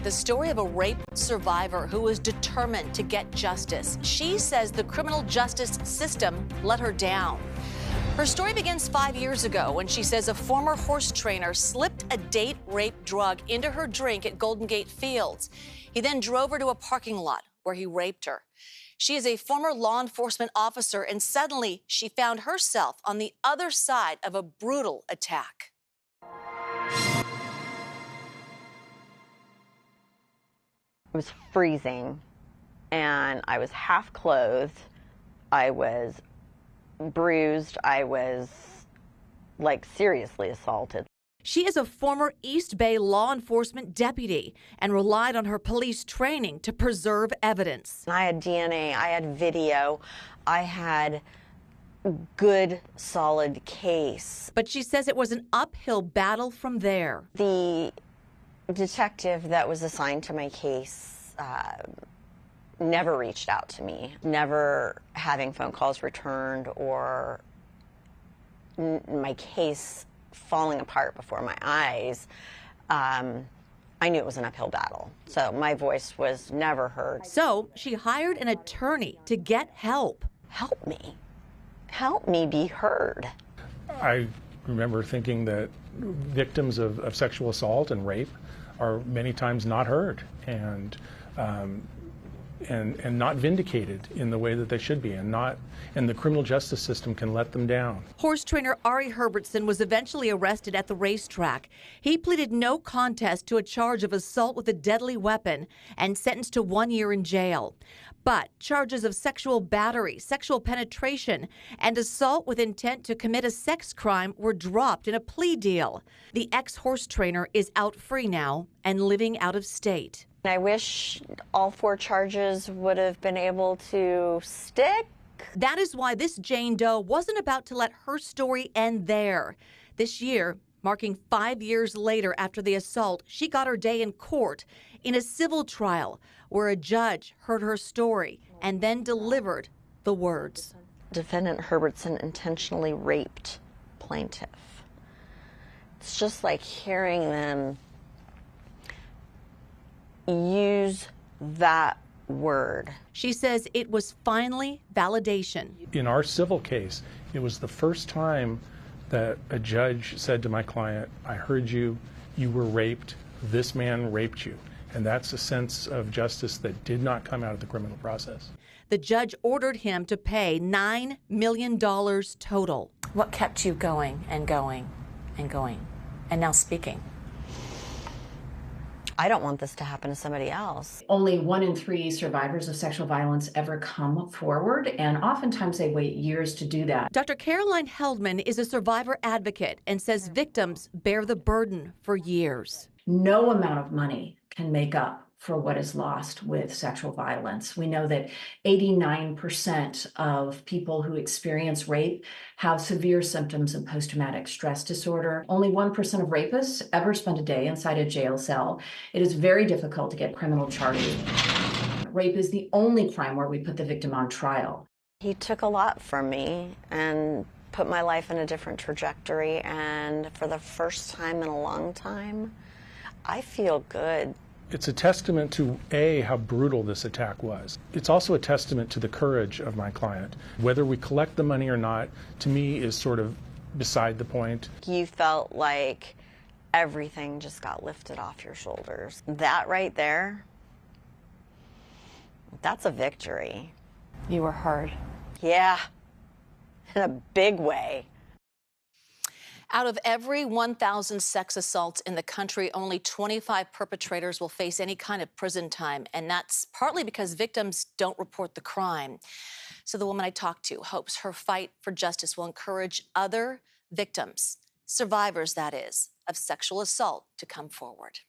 The story of a rape survivor who was determined to get justice. She says the criminal justice system let her down. Her story begins 5 years ago when she says a former horse trainer slipped a date rape drug into her drink at Golden Gate Fields. He then drove her to a parking lot where he raped her. She is a former law enforcement officer, and suddenly she found herself on the other side of a brutal attack. It was freezing, and I was half clothed. I was bruised. I was, like, seriously assaulted. She is a former East Bay law enforcement deputy and relied on her police training to preserve evidence. I had DNA, I had video, I had good, solid case. But she says it was an uphill battle from there. The detective that was assigned to my case never reached out to me, never having phone calls returned or my case falling apart before my eyes. I knew it was an uphill battle, so my voice was never heard. So she hired an attorney to get help. Help me be heard. I remember thinking that victims of sexual assault and rape are many times not heard and not vindicated in the way that they should be, and the criminal justice system can let them down. Horse trainer Ari Herbertson was eventually arrested at the racetrack. He pleaded no contest to a charge of assault with a deadly weapon and sentenced to 1 year in jail. But charges of sexual battery, sexual penetration, and assault with intent to commit a sex crime were dropped in a plea deal. The ex-horse trainer is out free now and living out of state. I wish all 4 charges would have been able to stick. That is why this Jane Doe wasn't about to let her story end there. This year, marking 5 years later after the assault, she got her day in court in a civil trial where a judge heard her story and then delivered the words. Defendant Herbertson intentionally raped plaintiff. It's just like hearing them use that word. She says it was finally validation. In our civil case, it was the first time that a judge said to my client, I heard you, you were raped, this man raped you. And that's a sense of justice that did not come out of the criminal process. The judge ordered him to pay $9 million total. What kept you going and going and going and now speaking? I don't want this to happen to somebody else. Only 1 in 3 survivors of sexual violence ever come forward, and oftentimes they wait years to do that. Dr. Caroline Heldman is a survivor advocate and says victims bear the burden for years. No amount of money can make up for what is lost with sexual violence. We know that 89% of people who experience rape have severe symptoms of post-traumatic stress disorder. Only 1% of rapists ever spend a day inside a jail cell. It is very difficult to get criminal charges. Rape is the only crime where we put the victim on trial. He took a lot from me and put my life in a different trajectory, and for the first time in a long time, I feel good. It's a testament to, A, how brutal this attack was. It's also a testament to the courage of my client. Whether we collect the money or not, to me, is sort of beside the point. You felt like everything just got lifted off your shoulders. That right there, that's a victory. You were heard. Yeah, in a big way. Out of every 1,000 sex assaults in the country, only 25 perpetrators will face any kind of prison time, and that's partly because victims don't report the crime. So the woman I talked to hopes her fight for justice will encourage other victims, survivors that is, of sexual assault to come forward.